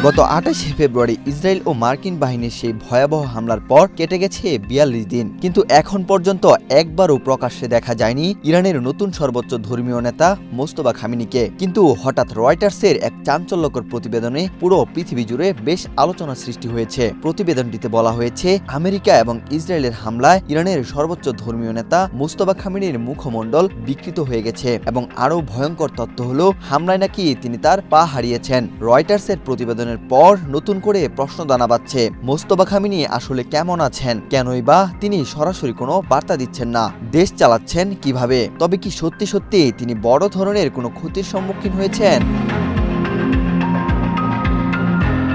গত ২৮শে ফেব্রুয়ারি ইসরায়েল ও মার্কিন বাহিনীর সেই ভয়াবহ হামলার পর কেটে গেছে ৪২ দিন, কিন্তু এখন পর্যন্ত একবারও প্রকাশ্যে দেখা যায়নি ইরানের নতুন সর্বোচ্চ ধর্মীয় নেতা মোস্তফা খামেনিকে। কিন্তু হঠাৎ রয়টার্সের এক চাঞ্চল্যকর প্রতিবেদনে পুরো পৃথিবী জুড়ে বেশ আলোচনা সৃষ্টি হয়েছে। প্রতিবেদনটিতে বলা হয়েছে, আমেরিকা এবং ইসরায়েলের হামলায় ইরানের সর্বোচ্চ ধর্মীয় নেতা মোস্তফা খামেনির মুখমণ্ডল বিকৃত হয়ে গেছে এবং আরও ভয়ঙ্কর তথ্য হলো হামলায় নাকি তিনি তার পা হারিয়েছেন। রয়টার্সের প্রতিবেদনের পর নতুন করে প্রশ্ন দানা বাঁধছে, মোস্তফা খামেনি আসলে কেমন আছেন? কেনই বা তিনি সরাসরি কোনো বার্তা দিচ্ছেন না? দেশ চালাচ্ছেন কিভাবে? তবে কি সত্যি সত্যি তিনি বড় ধরনের কোনো ক্ষতির সম্মুখীন হয়েছেন?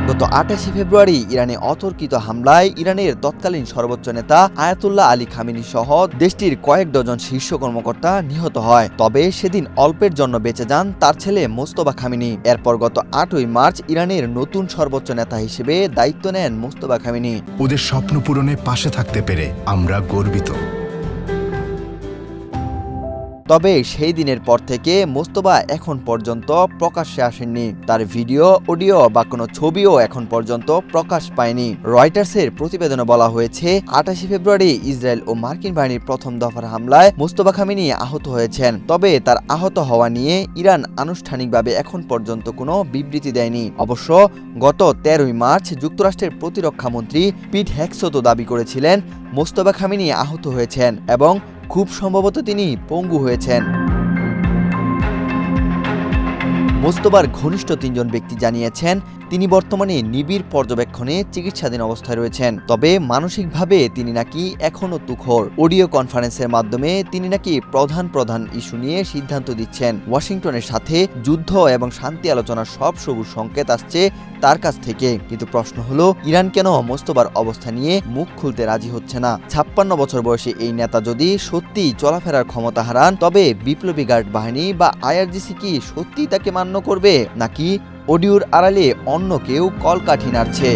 গত ২৮শে ফেব্রুয়ারি ইরানে অতর্কিত হামলায় ইরানের তৎকালীন সর্বোচ্চ নেতা আয়াতুল্লাহ আলী খামেনি সহ দেশটির কয়েক ডজন শীর্ষ কর্মকর্তা নিহত হয়। তবে সেদিন অল্পের জন্য বেঁচে যান তার ছেলে মোস্তফা খামেনি। এরপর গত ৮ই মার্চ ইরানের নতুন সর্বোচ্চ নেতা হিসেবে দায়িত্ব নেন মোস্তফা খামেনি। ওদের স্বপ্ন পূরণে পাশে থাকতে পেরে আমরা গর্বিত। তবে সেই দিনের পর থেকে মোস্তফা এখন পর্যন্ত প্রকাশ্যে আসেননি। তার ভিডিও, অডিও বা কোনো ছবিও এখন পর্যন্ত প্রকাশ পায়নি। রয়টার্সের প্রতিবেদনে বলা হয়েছে, ২৮শে ফেব্রুয়ারি ইসরায়েল ও মার্কিন বাহিনীর প্রথম দফার হামলায় মোস্তফা খামেনি আহত হয়েছেন। তবে তার আহত হওয়া নিয়ে ইরান আনুষ্ঠানিকভাবে এখন পর্যন্ত কোনো বিবৃতি দেয়নি। অবশ্য গত ১৩ই মার্চ যুক্তরাষ্ট্রের প্রতিরক্ষা মন্ত্রী পিট হেগসেথ দাবি করেছিলেন মোস্তফা খামেনি আহত হয়েছেন এবং খুব সম্ভবত তিনি পঙ্গু হয়েছেন। মোস্তফার ঘনিষ্ঠ ৩ জন ব্যক্তি জানিয়েছেন তিনি বর্তমানে নিবিড় পর্যবেক্ষণে চিকিৎসাধীন অবস্থায় রয়েছেন। তবে মানসিকভাবে তিনি নাকি এখনও তুখোড়। অডিও কনফারেন্সের মাধ্যমে তিনি নাকি প্রধান ইস্যু নিয়ে সিদ্ধান্ত দিচ্ছেন। ওয়াশিংটনের সাথে যুদ্ধ এবং শান্তি আলোচনার সব সবুজ সংকেত আসছে তার কাছ থেকে। কিন্তু প্রশ্ন হলো, ইরান কেন মোস্তফার অবস্থা নিয়ে মুখ খুলতে রাজি হচ্ছে না? ৫৬ বছর বয়সী এই নেতা যদি সত্যি চলাফেরার ক্ষমতা হারান, তবে বিপ্লবী গার্ড বাহিনী বা আইআরজিসি কি সত্যি তাকে মান্য করবে, নাকি অডিওর আড়ালে অন্য কেউ কলকাঠি নাড়ছে?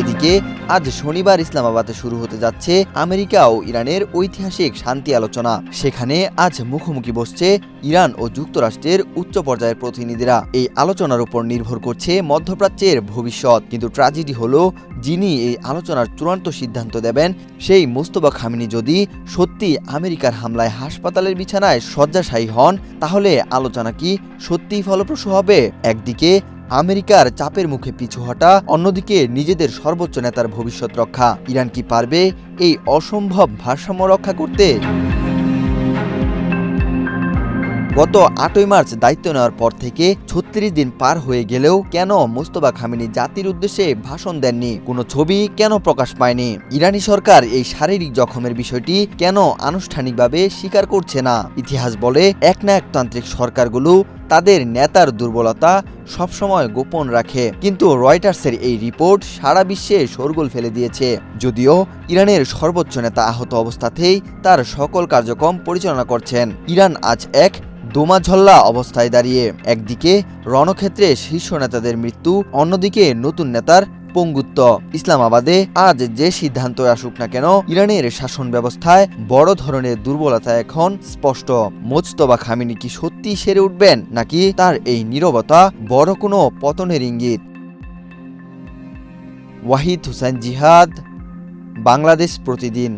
এদিকে আজ শনিবার ইসলামাবাদে শুরু হতে যাচ্ছে আমেরিকা ও ইরানের ঐতিহাসিক শান্তি আলোচনা। সেখানে আজ মুখোমুখি বসছে ইরান ও যুক্তরাষ্ট্রের উচ্চ পর্যায়ের প্রতিনিধিরা। এই আলোচনার উপর নির্ভর করছে মধ্যপ্রাচ্যের ভবিষ্যৎ। কিন্তু ট্র্যাজেডি হলো, যিনি এই আলোচনার চূড়ান্ত সিদ্ধান্ত দেবেন সেই মোস্তফা খামেনি যদি সত্যি আমেরিকার হামলায় হাসপাতালের বিছানায় শয্যাশায়ী হন, তাহলে আলোচনা কি সত্যিই ফলপ্রসূ হবে? একদিকে আমেরিকার চাপের মুখে পিছু হটা, অন্যদিকে নিজেদের সর্বোচ্চ নেতার ভবিষ্যৎ রক্ষা। ইরান কি পারবে এই অসম্ভব ভারসাম্য রক্ষা করতে? গত ৮ই মার্চ দায়িত্ব নেওয়ার পর থেকে ৩৬ দিন পার হয়ে গেলেও কেন মোস্তফা খামেনি জাতির উদ্দেশ্যে ভাষণ দেননি? কোনো ছবি কেন প্রকাশ পায়নি? ইরানি সরকার এই শারীরিক জখমের বিষয়টি কেন আনুষ্ঠানিকভাবে স্বীকার করছে না? ইতিহাস বলে, একনায়কতান্ত্রিক সরকারগুলো তাদের নেতার দুর্বলতা সবসময় গোপন রাখে। কিন্তু রয়টার্সের এই রিপোর্ট সারা বিশ্বে শোরগোল ফেলে দিয়েছে। যদিও ইরানের সর্বোচ্চ নেতা আহত অবস্থাতেই তার সকল কার্যক্রম পরিচালনা করছেন। ইরান আজ এক দোমাঝল্লা অবস্থায় দাঁড়িয়ে। একদিকে রণক্ষেত্রে শীর্ষ নেতাদের মৃত্যু, অন্যদিকে নতুন নেতার পঙ্গুত্ব। ইসলামাবাদে আজ যে সিদ্ধান্ত আসুক না কেন, ইরানের শাসন ব্যবস্থায় বড় ধরনের দুর্বলতা এখন স্পষ্ট। মোস্তফা খামেনি কি সত্যি সেরে উঠবেন, নাকি তার এই নীরবতা বড় কোনো পতনের ইঙ্গিত? ওয়াহিদ হোসেন জিহাদ, বাংলাদেশ প্রতিদিন।